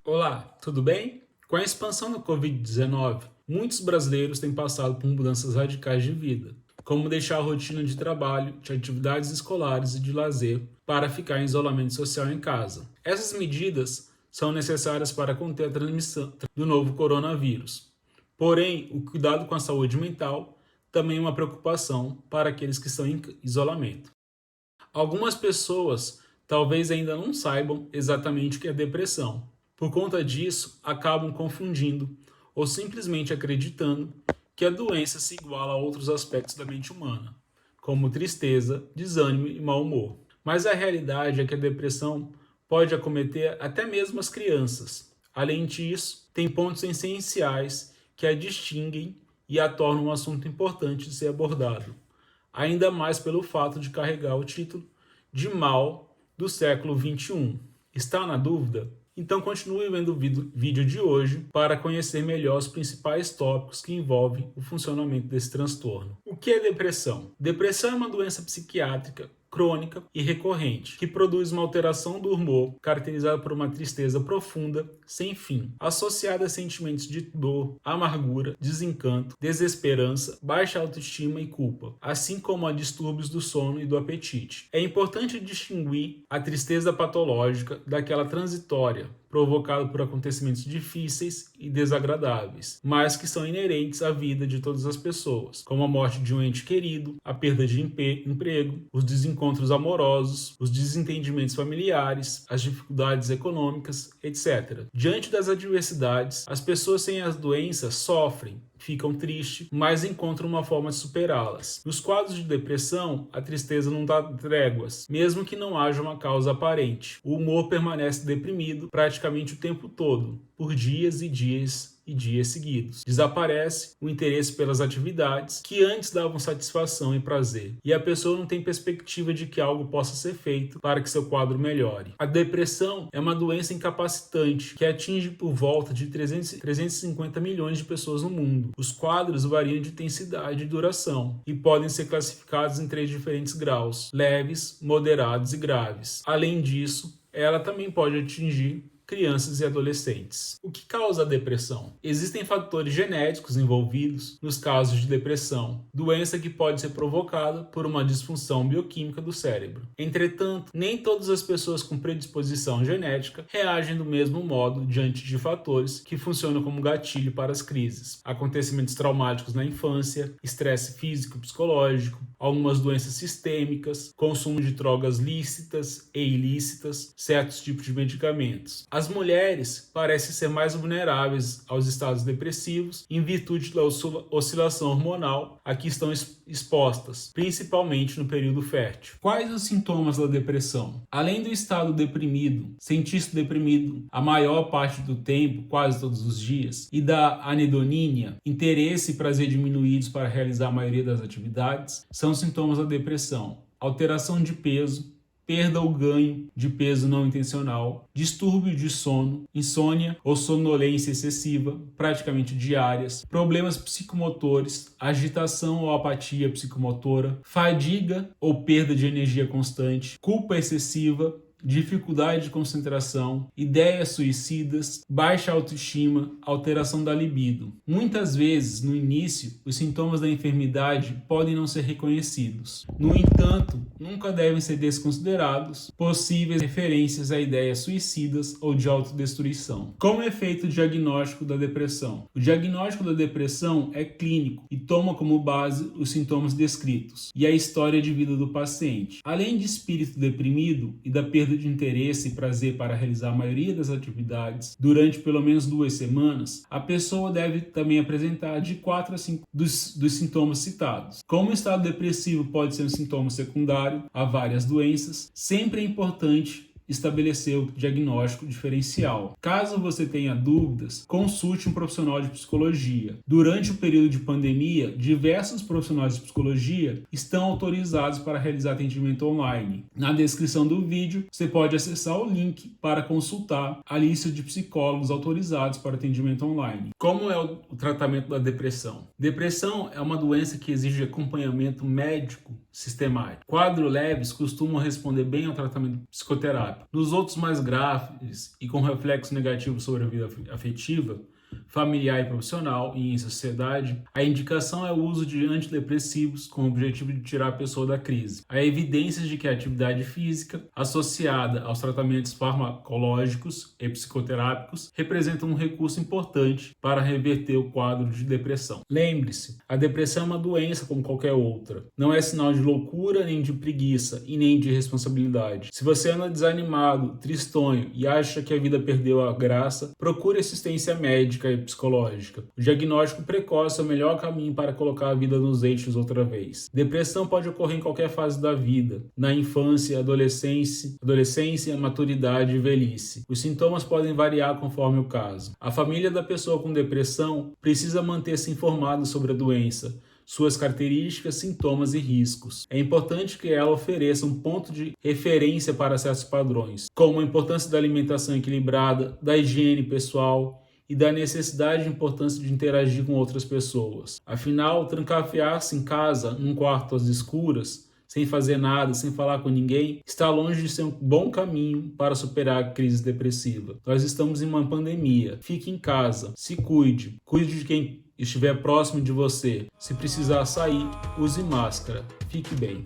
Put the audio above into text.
Olá, tudo bem? Com a expansão da Covid-19, muitos brasileiros têm passado por mudanças radicais de vida, como deixar a rotina de trabalho, de atividades escolares e de lazer para ficar em isolamento social em casa. Essas medidas são necessárias para conter a transmissão do novo coronavírus. Porém, o cuidado com a saúde mental também é uma preocupação para aqueles que estão em isolamento. Algumas pessoas talvez ainda não saibam exatamente o que é depressão. Por conta disso, acabam confundindo ou simplesmente acreditando que a doença se iguala a outros aspectos da mente humana, como tristeza, desânimo e mau humor. Mas a realidade é que a depressão pode acometer até mesmo as crianças. Além disso, tem pontos essenciais que a distinguem e a tornam um assunto importante de ser abordado, ainda mais pelo fato de carregar o título de mal do século XXI. Está na dúvida? Então continue vendo o vídeo de hoje para conhecer melhor os principais tópicos que envolvem o funcionamento desse transtorno. O que é depressão? Depressão é uma doença psiquiátrica crônica e recorrente, que produz uma alteração do humor caracterizada por uma tristeza profunda, sem fim, associada a sentimentos de dor, amargura, desencanto, desesperança, baixa autoestima e culpa, assim como a distúrbios do sono e do apetite. É importante distinguir a tristeza patológica daquela transitória, provocado por acontecimentos difíceis e desagradáveis, mas que são inerentes à vida de todas as pessoas, como a morte de um ente querido, a perda de emprego, os desencontros amorosos, os desentendimentos familiares, as dificuldades econômicas, etc. Diante das adversidades, as pessoas sem as doenças sofrem, ficam tristes, mas encontram uma forma de superá-las. Nos quadros de depressão, a tristeza não dá tréguas, mesmo que não haja uma causa aparente. O humor permanece deprimido praticamente o tempo todo, por dias e dias seguidos. Desaparece o interesse pelas atividades que antes davam satisfação e prazer, e a pessoa não tem perspectiva de que algo possa ser feito para que seu quadro melhore. A depressão é uma doença incapacitante que atinge por volta de 350 milhões de pessoas no mundo. Os quadros variam de intensidade e duração e podem ser classificados em 3 diferentes graus: leves, moderados e graves. Além disso, ela também pode atingir crianças e adolescentes. O que causa a depressão? Existem fatores genéticos envolvidos nos casos de depressão, doença que pode ser provocada por uma disfunção bioquímica do cérebro. Entretanto, nem todas as pessoas com predisposição genética reagem do mesmo modo diante de fatores que funcionam como gatilho para as crises. Acontecimentos traumáticos na infância, estresse físico e psicológico, algumas doenças sistêmicas, consumo de drogas lícitas e ilícitas, certos tipos de medicamentos. As mulheres parecem ser mais vulneráveis aos estados depressivos em virtude da oscilação hormonal a que estão expostas, principalmente no período fértil. Quais os sintomas da depressão? Além do estado deprimido, sentir-se deprimido a maior parte do tempo, quase todos os dias, e da anedonia, interesse e prazer diminuídos para realizar a maioria das atividades, são sintomas da depressão. Alteração de peso, perda ou ganho de peso não intencional, distúrbio de sono, insônia ou sonolência excessiva, praticamente diárias, problemas psicomotores, agitação ou apatia psicomotora, fadiga ou perda de energia constante, culpa excessiva, dificuldade de concentração, ideias suicidas, baixa autoestima, alteração da libido. Muitas vezes, no início, os sintomas da enfermidade podem não ser reconhecidos. No entanto, nunca devem ser desconsiderados possíveis referências a ideias suicidas ou de autodestruição. Como é feito o diagnóstico da depressão? O diagnóstico da depressão é clínico e toma como base os sintomas descritos e a história de vida do paciente. Além de espírito deprimido e da perda de interesse e prazer para realizar a maioria das atividades durante pelo menos 2 semanas, a pessoa deve também apresentar de 4 a 5 dos sintomas citados. Como o estado depressivo pode ser um sintoma secundário a várias doenças, sempre é importante estabelecer o diagnóstico diferencial. Caso você tenha dúvidas, consulte um profissional de psicologia. Durante o período de pandemia, diversos profissionais de psicologia estão autorizados para realizar atendimento online. Na descrição do vídeo, você pode acessar o link para consultar a lista de psicólogos autorizados para atendimento online. Como é o tratamento da depressão? Depressão é uma doença que exige acompanhamento médico sistemático. Quadros leves costumam responder bem ao tratamento psicoterápico. rápido. Nos outros mais graves e com reflexo negativo sobre a vida afetiva, familiar e profissional e em sociedade, a indicação é o uso de antidepressivos com o objetivo de tirar a pessoa da crise. Há evidências de que a atividade física, associada aos tratamentos farmacológicos e psicoterápicos, representa um recurso importante para reverter o quadro de depressão. Lembre-se, a depressão é uma doença como qualquer outra. Não é sinal de loucura, nem de preguiça e nem de irresponsabilidade. Se você anda desanimado, tristonho e acha que a vida perdeu a graça, procure assistência médica e psicológica. O diagnóstico precoce é o melhor caminho para colocar a vida nos eixos outra vez. Depressão pode ocorrer em qualquer fase da vida, na infância, adolescência, maturidade e velhice. Os sintomas podem variar conforme o caso. A família da pessoa com depressão precisa manter-se informada sobre a doença, suas características, sintomas e riscos. É importante que ela ofereça um ponto de referência para certos padrões, como a importância da alimentação equilibrada, da higiene pessoal e da necessidade e importância de interagir com outras pessoas. Afinal, trancafiar-se em casa, num quarto às escuras, sem fazer nada, sem falar com ninguém, está longe de ser um bom caminho para superar a crise depressiva. Nós estamos em uma pandemia. Fique em casa, se cuide, cuide de quem estiver próximo de você. Se precisar sair, use máscara. Fique bem.